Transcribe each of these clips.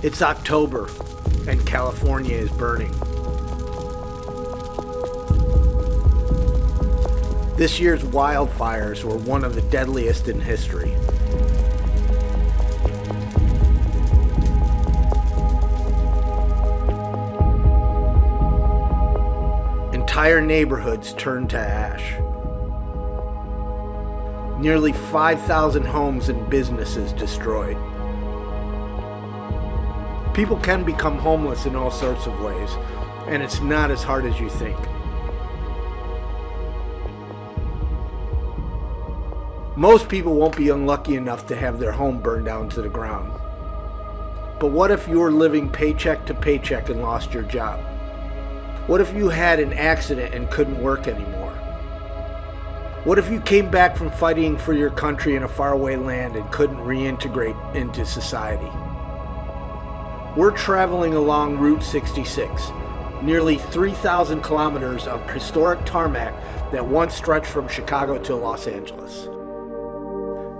It's October, and California is burning. This year's wildfires were one of the deadliest in history. Entire neighborhoods turned to ash. Nearly 5,000 homes and businesses destroyed. People can become homeless in all sorts of ways, and it's not as hard as you think. Most people won't be unlucky enough to have their home burned down to the ground. But what if you were living paycheck to paycheck and lost your job? What if you had an accident and couldn't work anymore? What if you came back from fighting for your country in a faraway land and couldn't reintegrate into society? We're traveling along Route 66, nearly 3,000 kilometers of historic tarmac that once stretched from Chicago to Los Angeles.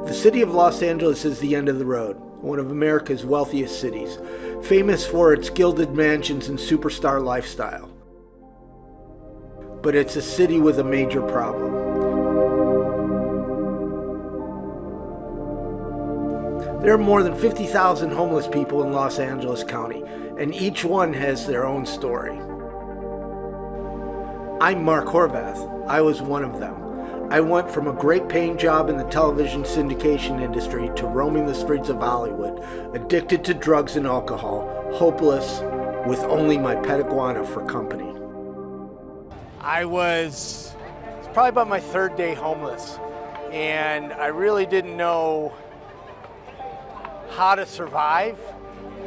The city of Los Angeles is the end of the road, one of America's wealthiest cities, famous for its gilded mansions and superstar lifestyle. But it's a city with a major problem. There are more than 50,000 homeless people in Los Angeles County, and each one has their own story. I'm Marc Horvath. I was one of them. I went from a great paying job in the television syndication industry to roaming the streets of Hollywood, addicted to drugs and alcohol, hopeless, with only my pet iguana for company. I was probably about my third day homeless, and I really didn't know how to survive.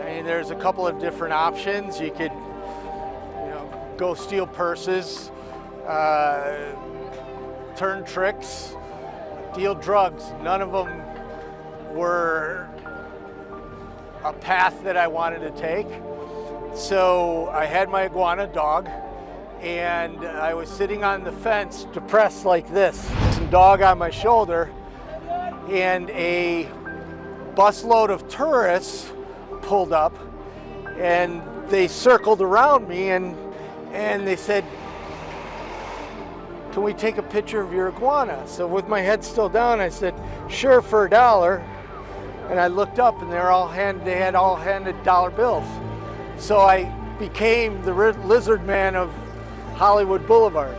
I mean, there's a couple of different options. You could, go steal purses, turn tricks, deal drugs. None of them were a path that I wanted to take. So I had my iguana dog, and I was sitting on the fence, depressed like this. Some dog on my shoulder, and a busload of tourists pulled up, and they circled around me, and they said, "Can we take a picture of your iguana?" So with my head still down, I said, "Sure, for $1." And I looked up, and they had all handed dollar bills. So I became the lizard man of Hollywood Boulevard.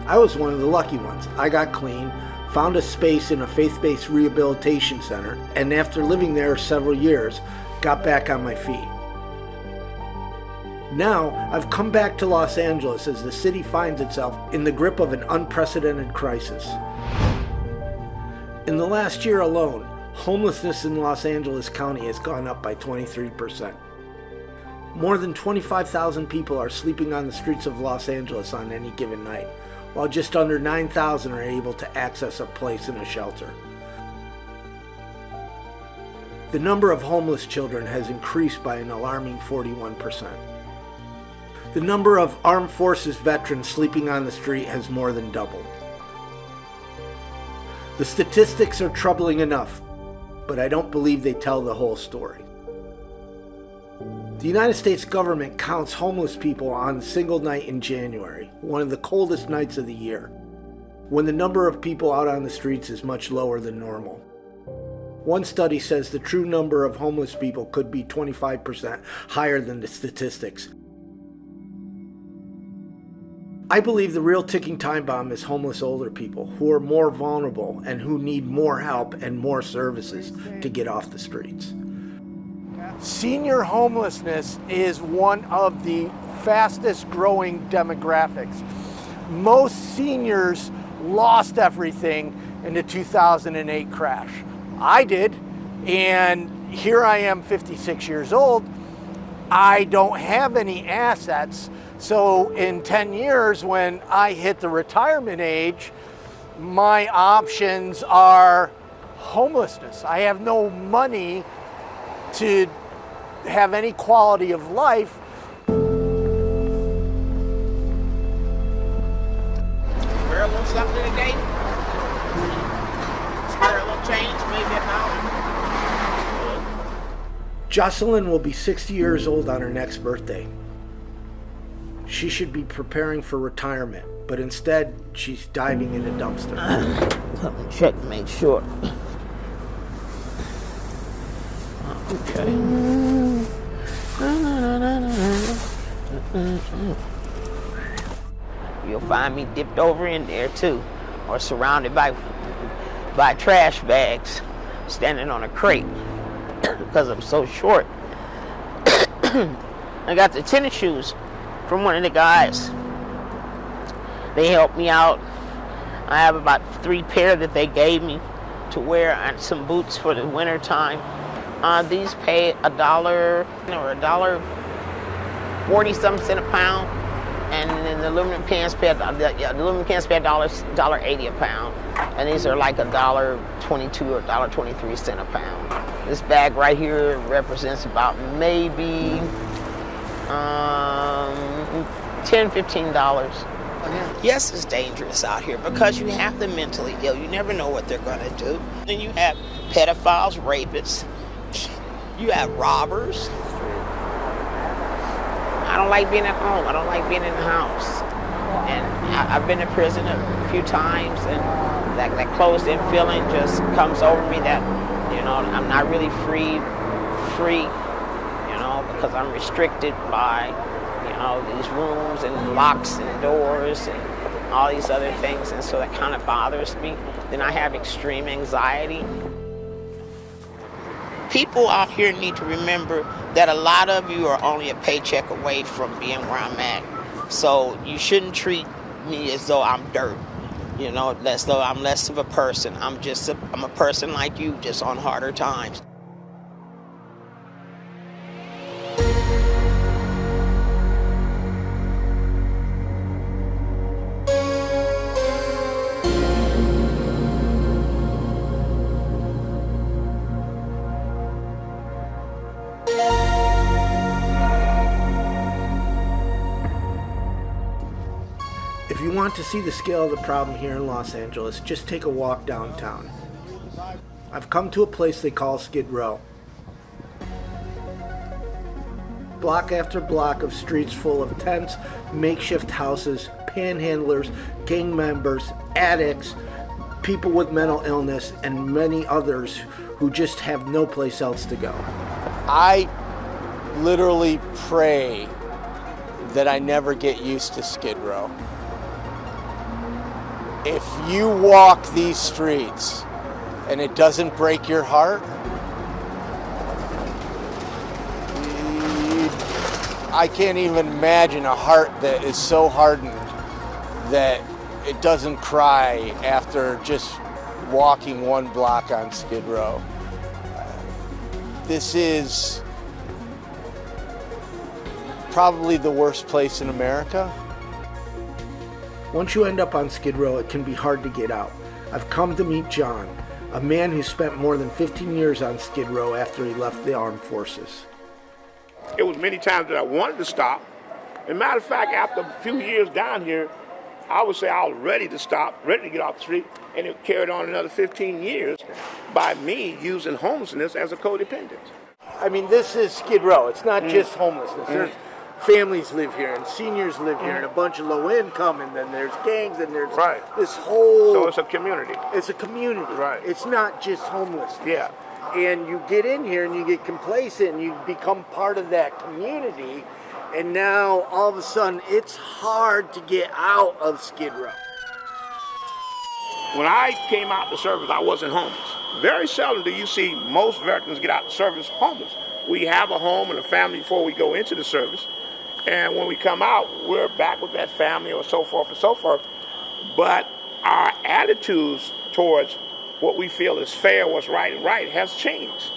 I was one of the lucky ones. I got clean, found a space in a faith-based rehabilitation center, and after living there several years, got back on my feet. Now, I've come back to Los Angeles as the city finds itself in the grip of an unprecedented crisis. In the last year alone, homelessness in Los Angeles County has gone up by 23%. More than 25,000 people are sleeping on the streets of Los Angeles on any given night, while just under 9,000 are able to access a place in a shelter. The number of homeless children has increased by an alarming 41%. The number of armed forces veterans sleeping on the street has more than doubled. The statistics are troubling enough, but I don't believe they tell the whole story. The United States government counts homeless people on a single night in January, one of the coldest nights of the year, when the number of people out on the streets is much lower than normal. One study says the true number of homeless people could be 25% higher than the statistics. I believe the real ticking time bomb is homeless older people who are more vulnerable and who need more help and more services to get off the streets. Senior homelessness is one of the fastest growing demographics. Most seniors lost everything in the 2008 crash. I did, and here I am 56 years old. I don't have any assets. So in 10 years, when I hit the retirement age, my options are homelessness. I have no money to have any quality of life. Wear a little something today. Spare a little change, maybe Jocelyn will be 60 years old on her next birthday. She should be preparing for retirement, but instead, she's diving in a dumpster. Let me check to make sure. Okay. You'll find me dipped over in there too, or surrounded by trash bags, standing on a crate because I'm so short. I got the tennis shoes from one of the guys. They helped me out. I have about 3 pair that they gave me to wear, and some boots for the winter time. These pay $1 or $1.40 a pound, and then the aluminum cans pay $1.80 a pound, and these are like $1.22 or $1.23 a pound. This bag right here represents about maybe $10-15. Yes, it's dangerous out here because you have the mentally ill. You never know what they're going to do. Then you have pedophiles, rapists. You have robbers. I don't like being at home. I don't like being in the house. And I've been to prison a few times, and that closed-in feeling just comes over me that, I'm not really free, because I'm restricted by, these rooms and locks and doors and all these other things, and so that kind of bothers me. Then I have extreme anxiety. People out here need to remember that a lot of you are only a paycheck away from being where I'm at. So you shouldn't treat me as though I'm dirt, as though I'm less of a person. I'm a person like you, just on harder times. If you want to see the scale of the problem here in Los Angeles, just take a walk downtown. I've come to a place they call Skid Row. Block after block of streets full of tents, makeshift houses, panhandlers, gang members, addicts, people with mental illness, and many others who just have no place else to go. I literally pray that I never get used to Skid Row. If you walk these streets and it doesn't break your heart, I can't even imagine a heart that is so hardened that it doesn't cry after just walking 1 block on Skid Row. This is probably the worst place in America. Once you end up on Skid Row, it can be hard to get out. I've come to meet John, a man who spent more than 15 years on Skid Row after he left the armed forces. It was many times that I wanted to stop. As a matter of fact, after a few years down here, I would say I was ready to stop, ready to get off the street, and it carried on another 15 years by me using homelessness as a codependent. I mean, this is Skid Row. It's not just homelessness. There's families live here, and seniors live here, and a bunch of low income, and then there's gangs, and there's this whole... So it's a community. It's a community. Right. It's not just homelessness. Yeah. And you get in here, and you get complacent, and you become part of that community, and now, all of a sudden, it's hard to get out of Skid Row. When I came out the service, I wasn't homeless. Very seldom do you see most veterans get out the service homeless. We have a home and a family before we go into the service. And when we come out, we're back with that family or so forth and so forth. But our attitudes towards what we feel is fair, what's right and right, has changed.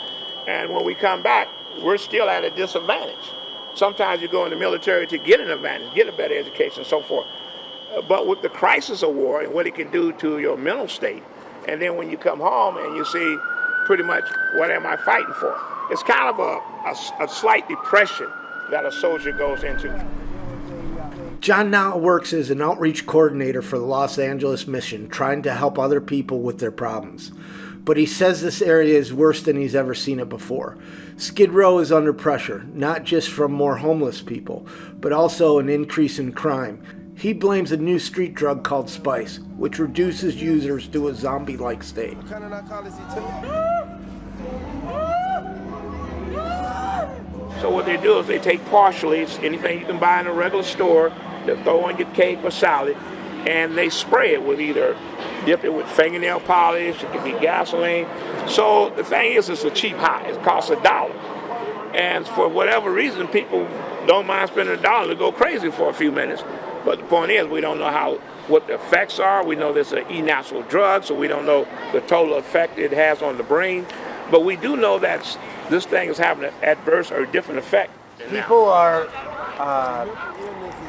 And when we come back, we're still at a disadvantage. Sometimes you go in the military to get an advantage, get a better education and so forth. But with the crisis of war and what it can do to your mental state, and then when you come home and you see pretty much what am I fighting for, it's kind of a slight depression that a soldier goes into. John now works as an outreach coordinator for the Los Angeles mission, trying to help other people with their problems. but he says this area is worse than he's ever seen it before. Skid Row is under pressure, not just from more homeless people, but also an increase in crime. He blames a new street drug called Spice, which reduces users to a zombie-like state. What kind of narcotics he took? So what they do is they take partially, it's anything you can buy in a regular store, they throw on your cake or salad, and they spray it with either, dip it with fingernail polish, it could be gasoline. So the thing is, it's a cheap high. It costs $1. And for whatever reason, people don't mind spending $1 to go crazy for a few minutes. But the point is, we don't know what the effects are. We know this is an e-natural drug, so we don't know the total effect it has on the brain. But we do know that this thing is having an adverse or different effect. People are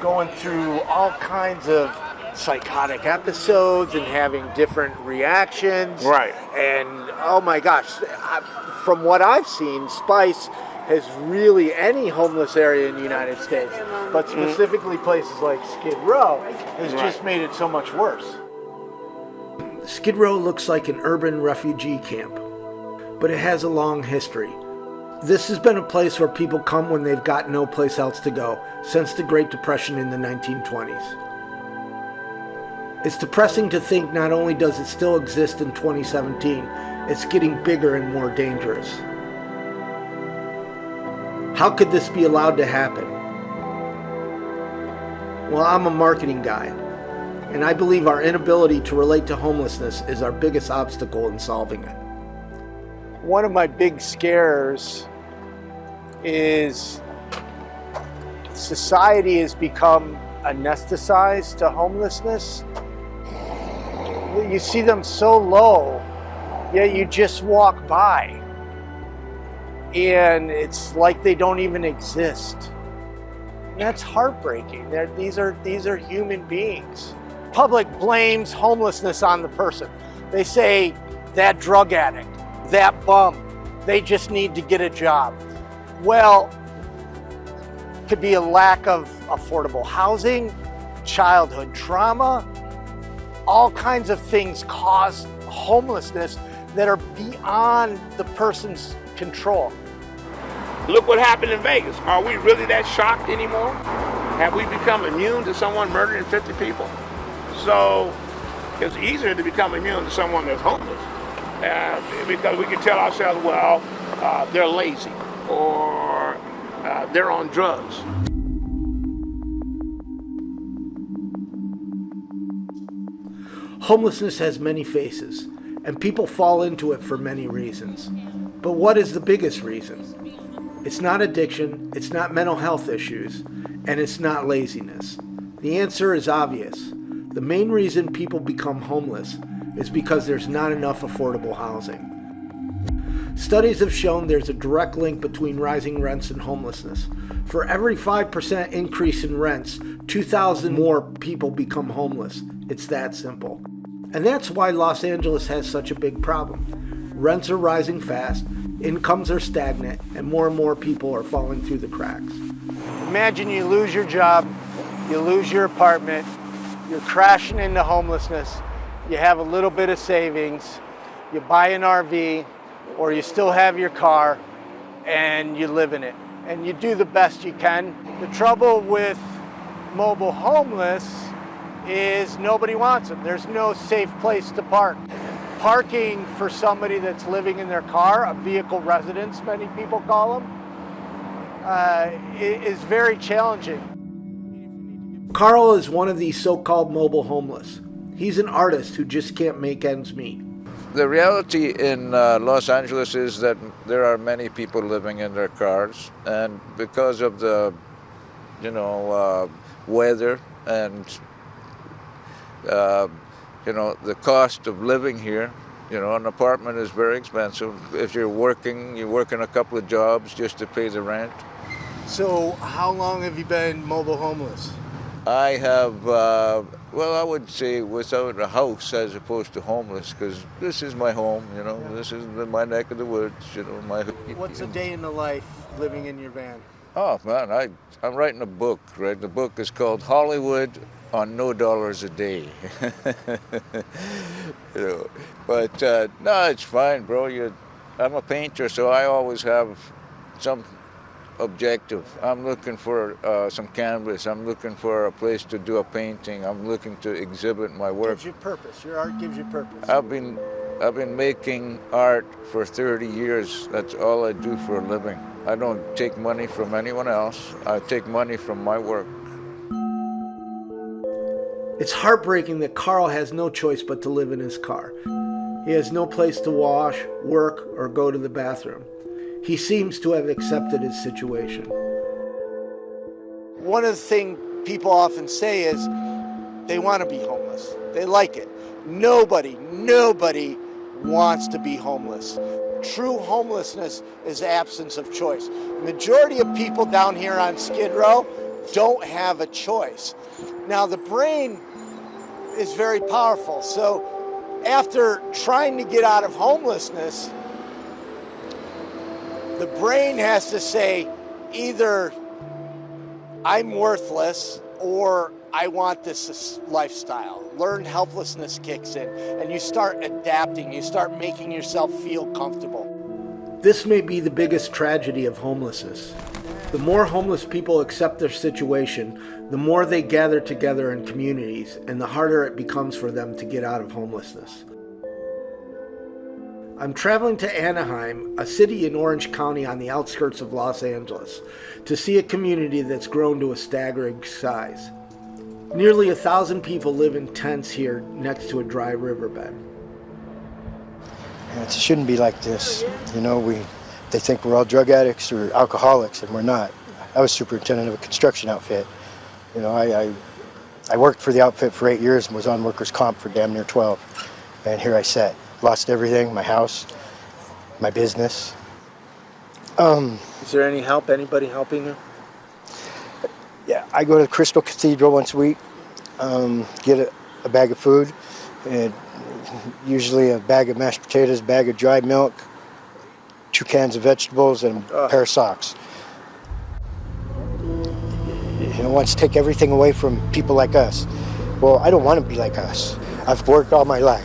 going through all kinds of psychotic episodes and having different reactions. Right. And oh my gosh, from what I've seen, Spice has really, any homeless area in the United States, but specifically places like Skid Row, has just made it so much worse. Skid Row looks like an urban refugee camp, but it has a long history. This has been a place where people come when they've got no place else to go since the Great Depression in the 1920s. It's depressing to think not only does it still exist in 2017, it's getting bigger and more dangerous. How could this be allowed to happen? Well, I'm a marketing guy, and I believe our inability to relate to homelessness is our biggest obstacle in solving it. One of my big scares is society has become anesthetized to homelessness. You see them so low, yet you just walk by. And it's like they don't even exist. And that's heartbreaking. These are human beings. Public blames homelessness on the person. They say that drug addict, that bum, they just need to get a job. Well, it could be a lack of affordable housing, childhood trauma, all kinds of things cause homelessness that are beyond the person's control. Look what happened in Vegas. Are we really that shocked anymore? Have we become immune to someone murdering 50 people? So it's easier to become immune to someone that's homeless because we can tell ourselves, well, they're lazy or they're on drugs. Homelessness has many faces, and people fall into it for many reasons. But what is the biggest reason? It's not addiction, it's not mental health issues, and it's not laziness. The answer is obvious. The main reason people become homeless is because there's not enough affordable housing. Studies have shown there's a direct link between rising rents and homelessness. For every 5% increase in rents, 2,000 more people become homeless. It's that simple. And that's why Los Angeles has such a big problem. Rents are rising fast, incomes are stagnant, and more people are falling through the cracks. Imagine you lose your job, you lose your apartment, you're crashing into homelessness, you have a little bit of savings, you buy an RV, or you still have your car, and you live in it. And you do the best you can. The trouble with mobile homeless is nobody wants them. There's no safe place to park. Parking for somebody that's living in their car, a vehicle residence, many people call them, is very challenging. Carl is one of these so-called mobile homeless. He's an artist who just can't make ends meet. The reality in Los Angeles is that there are many people living in their cars, and because of the, weather and the cost of living here, an apartment is very expensive. If you're working a couple of jobs just to pay the rent. So how long have you been mobile homeless? I have, I would say without a house as opposed to homeless, because this is my home, this is my neck of the woods, What's a day in the life living in your van? Oh man, I'm writing a book, right? The book is called Hollywood on No Dollars a Day. You know, but no, it's fine, bro. I'm a painter, so I always have some objective. I'm looking for some canvas. I'm looking for a place to do a painting. I'm looking to exhibit my work. Gives you purpose. Your art gives you purpose. I've been making art for 30 years. That's all I do for a living. I don't take money from anyone else. I take money from my work. It's heartbreaking that Carl has no choice but to live in his car. He has no place to wash, work, or go to the bathroom. He seems to have accepted his situation. One of the things people often say is they want to be homeless. They like it. Nobody wants to be homeless. True homelessness is absence of choice. Majority of people down here on Skid Row don't have a choice. Now the brain is very powerful. So after trying to get out of homelessness, the brain has to say either I'm worthless or I want this lifestyle. Learned helplessness kicks in and you start adapting. You start making yourself feel comfortable. This may be the biggest tragedy of homelessness. The more homeless people accept their situation, the more they gather together in communities, and the harder it becomes for them to get out of homelessness. I'm traveling to Anaheim, a city in Orange County on the outskirts of Los Angeles, to see a community that's grown to a staggering size. Nearly 1,000 people live in tents here next to a dry riverbed. It shouldn't be like this. You know, they think we're all drug addicts or alcoholics, and we're not. I was superintendent of a construction outfit. You know, I worked for the outfit for 8 years and was on workers' comp for damn near 12. And here I sat. Lost everything, my house, my business. Is there any help? Anybody helping you? Yeah, I go to the Crystal Cathedral once a week, get a bag of food, and usually a bag of mashed potatoes, a bag of dry milk, 2 cans of vegetables, and a pair of socks. You know, wants to take everything away from people like us. Well, I don't want to be like us. I've worked all my life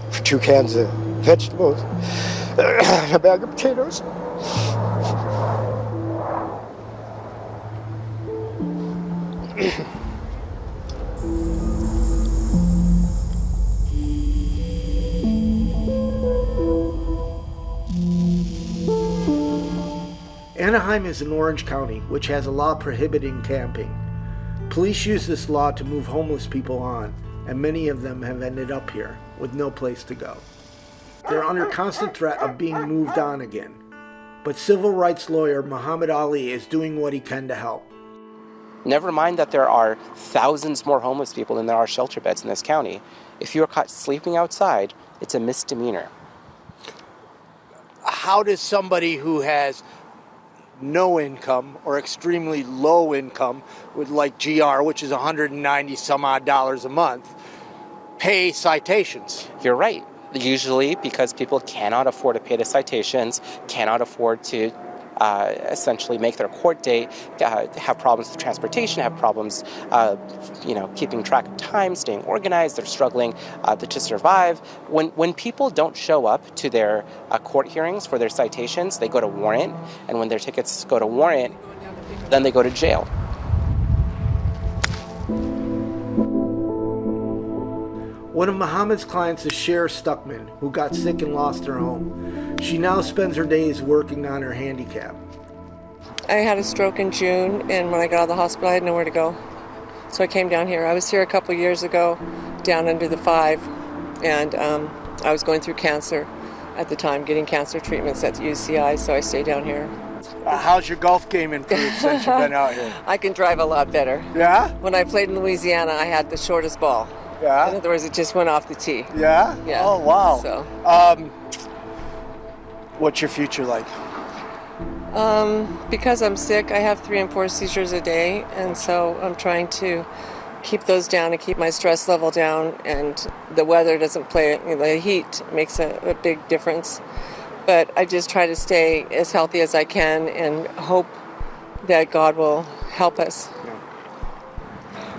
for 2 cans of vegetables and a bag of potatoes. Anaheim is in Orange County, which has a law prohibiting camping. Police use this law to move homeless people on, and many of them have ended up here with no place to go. They're under constant threat of being moved on again. But civil rights lawyer Muhammad Ali is doing what he can to help. Never mind that there are thousands more homeless people than there are shelter beds in this county. If you are caught sleeping outside, it's a misdemeanor. How does somebody who has no income or extremely low income with like GR, which is $190 some odd a month, pay citations? You're right. Usually because people cannot afford to pay the citations, cannot afford to essentially make their court date, have problems with transportation, have problems, keeping track of time, staying organized. They're struggling to survive. When people don't show up to their court hearings for their citations, they go to warrant, and when their tickets go to warrant, then they go to jail. One of Muhammad's clients is Cher Stuckman, who got sick and lost her home. She now spends her days working on her handicap. I had a stroke in June, and when I got out of the hospital, I had nowhere to go. So I came down here. I was here a couple years ago, down under the 5, and I was going through cancer at the time, getting cancer treatments at the UCI, so I stayed down here. How's your golf game improved since you've been out here? I can drive a lot better. Yeah? When I played in Louisiana, I had the shortest ball. Yeah? In other words, it just went off the tee. Yeah? Yeah. Oh, wow. So. What's your future like? Because I'm sick, I have 3 and 4 seizures a day, and so I'm trying to keep those down and keep my stress level down, and the weather doesn't play, the heat makes a big difference. but I just try to stay as healthy as I can and hope that God will help us.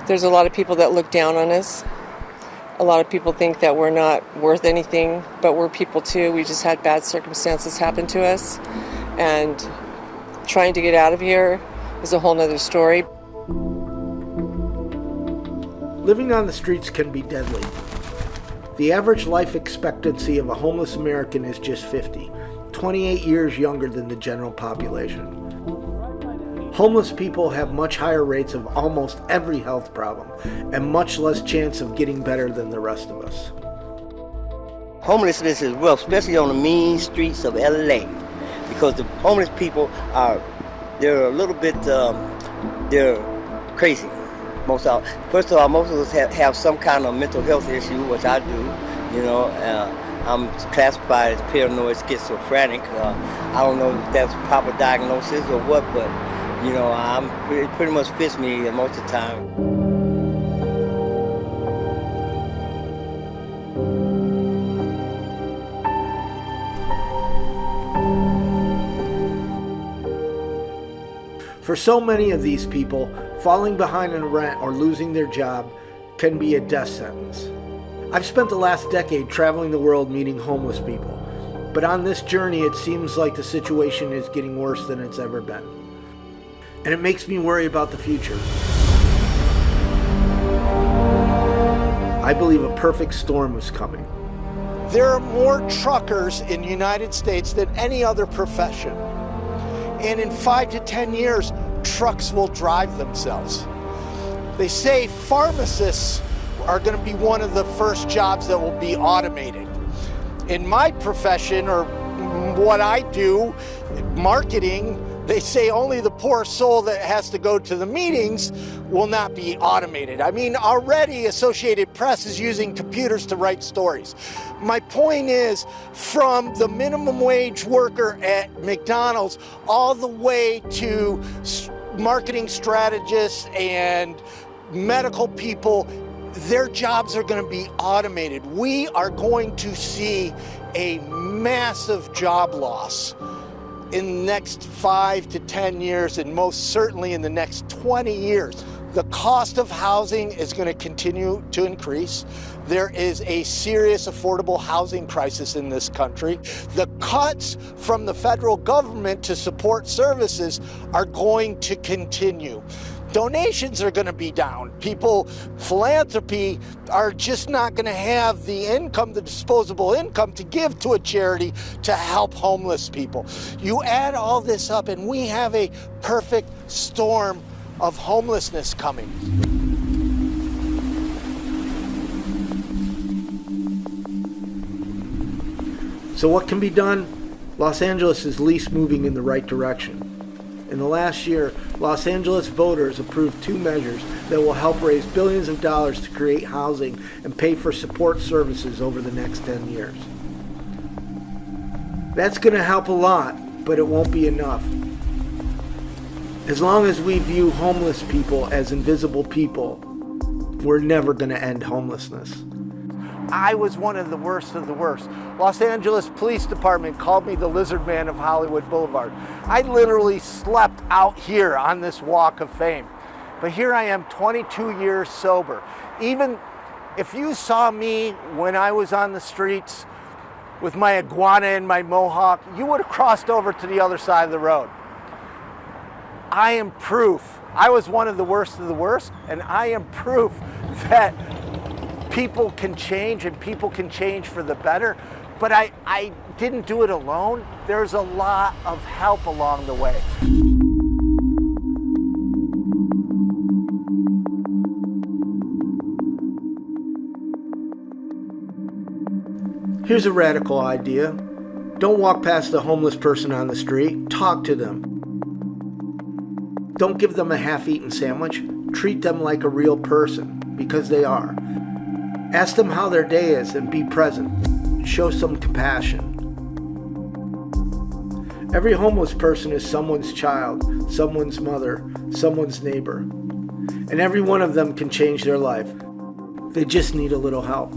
There's a lot of people that look down on us. A lot of people think that we're not worth anything, but we're people too. We just had bad circumstances happen to us, and trying to get out of here is a whole nother story. Living on the streets can be deadly. The average life expectancy of a homeless American is just 50, 28 years younger than the general population. Homeless people have much higher rates of almost every health problem and much less chance of getting better than the rest of us. Homelessness is rough, especially on the mean streets of LA, because the homeless people they're a little bit, they're crazy. First of all, most of us have some kind of mental health issue, which I do. You know, I'm classified as paranoid schizophrenic. I don't know if that's a proper diagnosis or what, but you know, it pretty much fits me most of the time. For so many of these people, falling behind in rent or losing their job can be a death sentence. I've spent the last decade traveling the world meeting homeless people, but on this journey it seems like the situation is getting worse than it's ever been. And it makes me worry about the future. I believe a perfect storm is coming. There are more truckers in the United States than any other profession. And in 5 to 10 years, trucks will drive themselves. They say pharmacists are going to be one of the first jobs that will be automated. In my profession, or what I do, marketing, they say only the poor soul that has to go to the meetings will not be automated. I mean, already Associated Press is using computers to write stories. My point is, from the minimum wage worker at McDonald's all the way to marketing strategists and medical people, their jobs are going to be automated. We are going to see a massive job loss in the next 5 to 10 years, and most certainly in the next 20 years. The cost of housing is going to continue to increase. There is a serious affordable housing crisis in this country. The cuts from the federal government to support services are going to continue. Donations are going to be down. Philanthropy are just not going to have the income, the disposable income to give to a charity to help homeless people. You add all this up and we have a perfect storm of homelessness coming. So what can be done? Los Angeles is at least moving in the right direction. In the last year, Los Angeles voters approved 2 measures that will help raise billions of dollars to create housing and pay for support services over the next 10 years. That's going to help a lot, but it won't be enough. As long as we view homeless people as invisible people, we're never going to end homelessness. I was one of the worst of the worst. Los Angeles Police Department called me the lizard man of Hollywood Boulevard. I literally slept out here on this walk of fame. But here I am, 22 years sober. Even if you saw me when I was on the streets with my iguana and my mohawk, you would have crossed over to the other side of the road. I am proof. I was one of the worst, and I am proof that people can change, and people can change for the better. But I didn't do it alone. There's a lot of help along the way. Here's a radical idea. Don't walk past a homeless person on the street. Talk to them. Don't give them a half-eaten sandwich. Treat them like a real person, because they are. Ask them how their day is and be present. Show some compassion. Every homeless person is someone's child, someone's mother, someone's neighbor. And every one of them can change their life. They just need a little help.